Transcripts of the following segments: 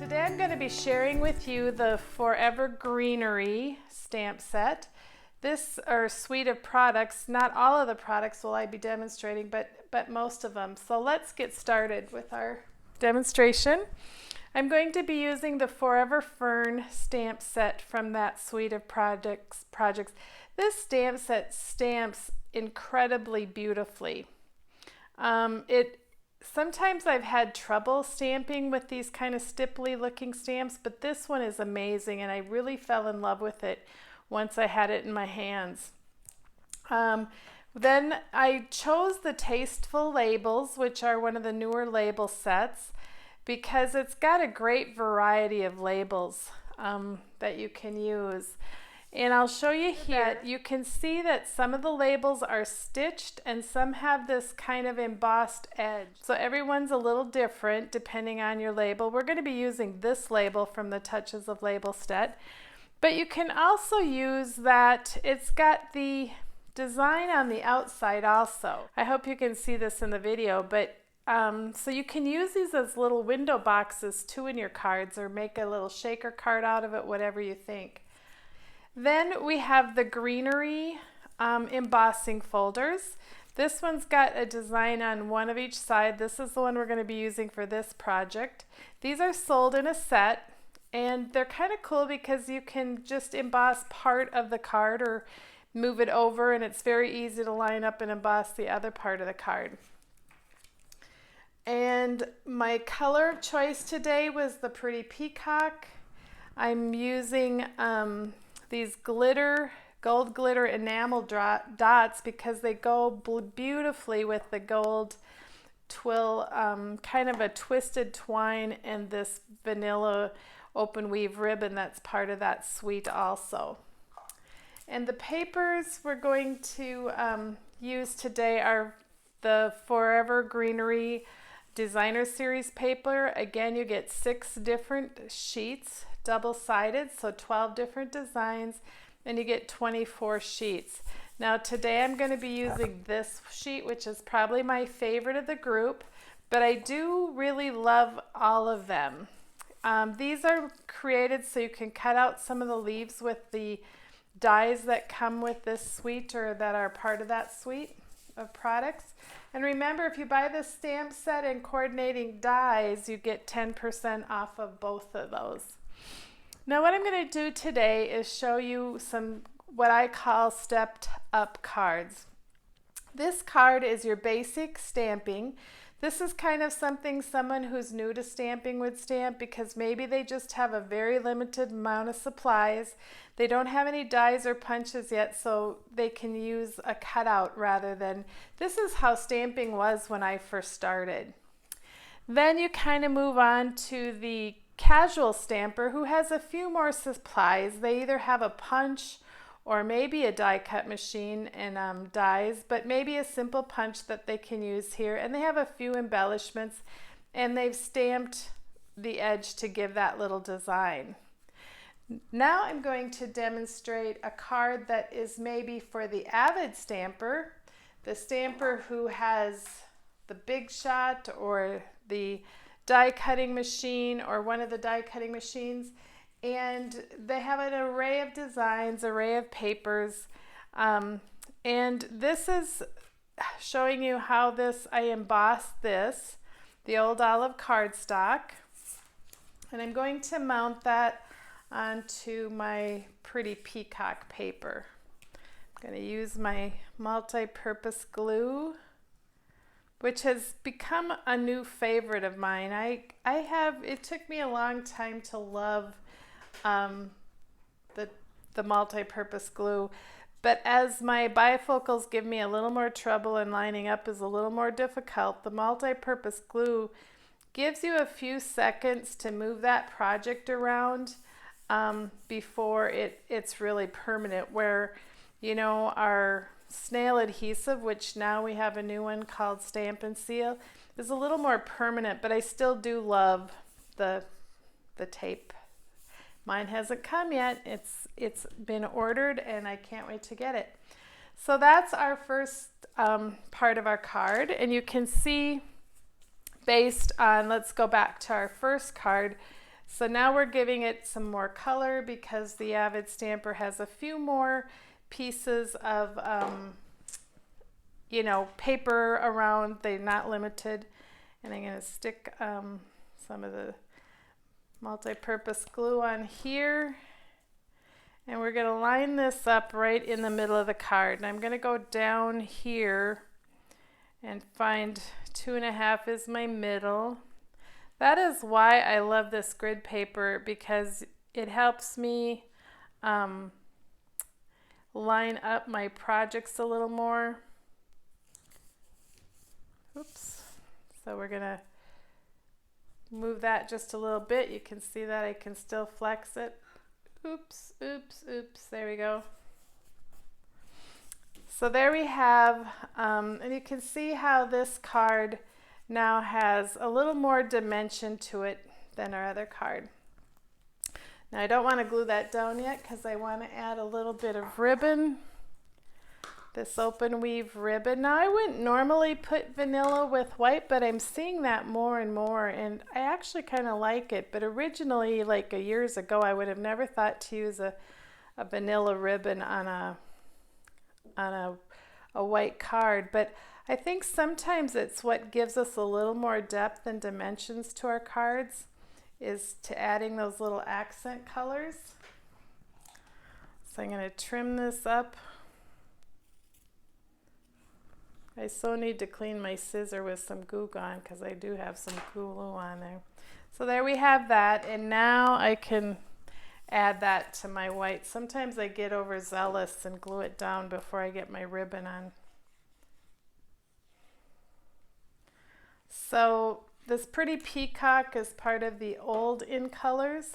Today I'm going to be sharing with you the Forever Greenery stamp set. This are a suite of products. Not all of the products will I be demonstrating, but most of them. So let's get started with our demonstration. I'm going to be using the Forever Fern stamp set from that suite of projects. This stamp set stamps incredibly beautifully. Sometimes I've had trouble stamping with these kind of stipply looking stamps, but this one is amazing and I really fell in love with it once I had it in my hands. Then I chose the Tasteful Labels, which are one of the newer label sets, because it's got a great variety of labels that you can use. And I'll show you here, you can see that some of the labels are stitched and some have this kind of embossed edge. So everyone's a little different depending on your label. We're going to be using this label from the Touches of Label set. But you can also use that, it's got the design on the outside also. I hope you can see this in the video, but so you can use these as little window boxes too in your cards, or make a little shaker card out of it, whatever you think. Then we have the Greenery embossing folders. This one's got a design on one of each side. This is the one we're going to be using for this project. These are sold in a set, and they're kind of cool because you can just emboss part of the card or move it over, and it's very easy to line up and emboss the other part of the card. And my color of choice today was the Pretty Peacock. I'm using these gold glitter enamel dots because they go beautifully with the gold twill, kind of a twisted twine, and this vanilla open weave ribbon that's part of that suite also. And the papers we're going to use today are the Forever Greenery Designer Series paper. Again, you get 6 different sheets, double-sided, so 12 different designs, and you get 24 sheets. Now today I'm going to be using this sheet, which is probably my favorite of the group, but I do really love all of them. These are created so you can cut out some of the leaves with the dies that come with this suite, or that are part of that suite of products. And remember, if you buy the stamp set and coordinating dies, you get 10% off of both of those. Now what I'm going to do today is show you some what I call stepped up cards. This card is your basic stamping. This is kind of something someone who's new to stamping would stamp, because maybe they just have a very limited amount of supplies. They don't have any dies or punches yet, so they can use a cutout rather than, this is how stamping was when I first started. Then you kind of move on to the casual stamper who has a few more supplies. They either have a punch or maybe a die cut machine and dies, but maybe a simple punch that they can use here, and they have a few embellishments, and they've stamped the edge to give that little design. Now I'm going to demonstrate a card that is maybe for the avid stamper, the stamper who has the Big Shot or the die cutting machine or one of the die cutting machines, and they have an array of designs, array of papers, and this is showing you how I embossed this, the old olive cardstock, and I'm going to mount that onto my Pretty Peacock paper. I'm going to use my multi-purpose glue, which has become a new favorite of mine. It took me a long time to love the multi-purpose glue, but as my bifocals give me a little more trouble and lining up is a little more difficult, the multi-purpose glue gives you a few seconds to move that project around before it's really permanent, where, you know, our snail adhesive, which now we have a new one called Stampin' Seal, is a little more permanent, but I still do love the tape. Mine hasn't come yet. It's been ordered and I can't wait to get it. So that's our first part of our card, and you can see based on, let's go back to our first card, So now we're giving it some more color because the Avid Stamper has a few more pieces of, you know, paper around. They're not limited. And I'm going to stick some of the multi-purpose glue on here. And we're going to line this up right in the middle of the card. And I'm going to go down here and find 2.5 is my middle. That is why I love this grid paper, because it helps me line up my projects a little more. Oops. So we're going to move that just a little bit. You can see that I can still flex it. Oops, oops, oops. There we go. So there we have, and you can see how this card now has a little more dimension to it than our other card. Now I don't want to glue that down yet because I want to add a little bit of ribbon. This open weave ribbon. Now I wouldn't normally put vanilla with white, but I'm seeing that more and more, and I actually kind of like it. But originally, like years ago, I would have never thought to use a vanilla ribbon on a white card. But I think sometimes it's what gives us a little more depth and dimensions to our cards, is to adding those little accent colors. So I'm going to trim this up. I so need to clean my scissor with some Goo Gone because I do have some glue on there. So there we have that, and now I can add that to my white. Sometimes I get overzealous and glue it down before I get my ribbon on. So this pretty peacock is part of the old in colors.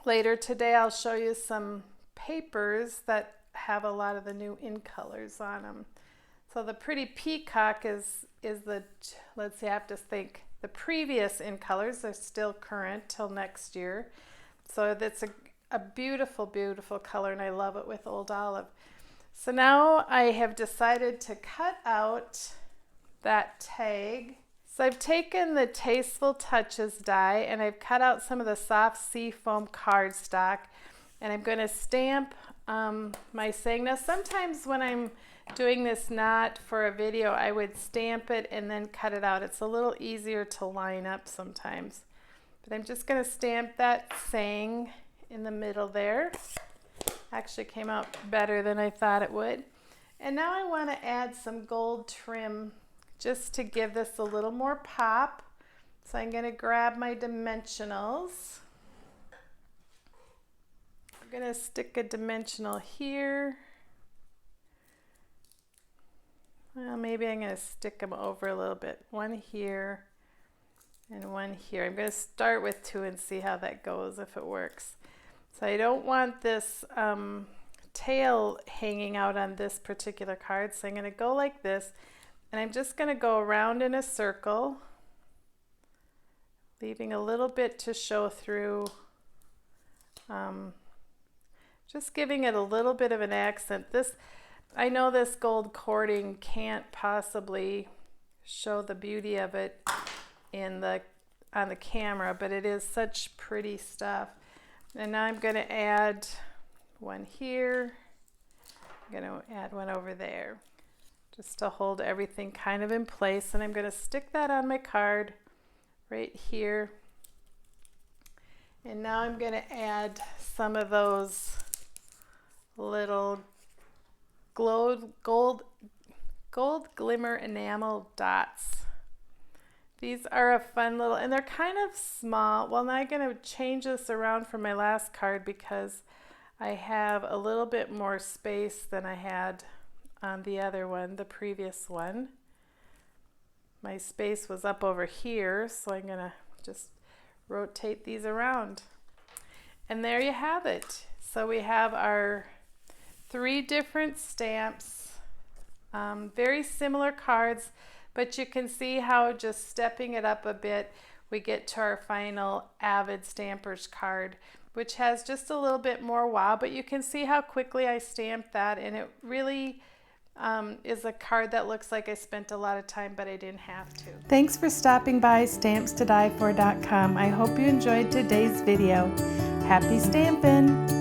Later today I'll show you some papers that have a lot of the new in colors on them. So the pretty peacock is the, let's see, I have to think, the previous in colors. They're still current till next year. So that's a beautiful, beautiful color, and I love it with Old Olive. So now I have decided to cut out that tag. So I've taken the Tasteful Touches die and I've cut out some of the soft seafoam cardstock, and I'm going to stamp my saying. Now sometimes when I'm doing this not for a video, I would stamp it and then cut it out. It's a little easier to line up sometimes. But I'm just going to stamp that saying in the middle there. Actually came out better than I thought it would. And now I want to add some gold trim just to give this a little more pop. So I'm going to grab my dimensionals. I'm going to stick a dimensional here. Well, maybe I'm going to stick them over a little bit. One here and one here. I'm going to start with 2 and see how that goes, if it works. So I don't want this tail hanging out on this particular card. So I'm going to go like this, and I'm just going to go around in a circle, leaving a little bit to show through. Just giving it a little bit of an accent. This, I know this gold cording can't possibly show the beauty of it on the camera, but it is such pretty stuff. And now I'm going to add one here. I'm going to add one over there, just to hold everything kind of in place. And I'm going to stick that on my card right here. And now I'm going to add some of those little gold glimmer enamel dots. These are a fun little, and they're kind of small. Well, now I'm going to change this around from my last card because I have a little bit more space than I had on the other one, the previous one. My space was up over here, so I'm going to just rotate these around. And there you have it. So we have our 3 different stamps, very similar cards, but you can see how just stepping it up a bit, we get to our final Avid Stampers card, which has just a little bit more wow, but you can see how quickly I stamped that, and it really is a card that looks like I spent a lot of time, but I didn't have to. Thanks for stopping by stampstodiefor.com. I hope you enjoyed today's video. Happy stampin'!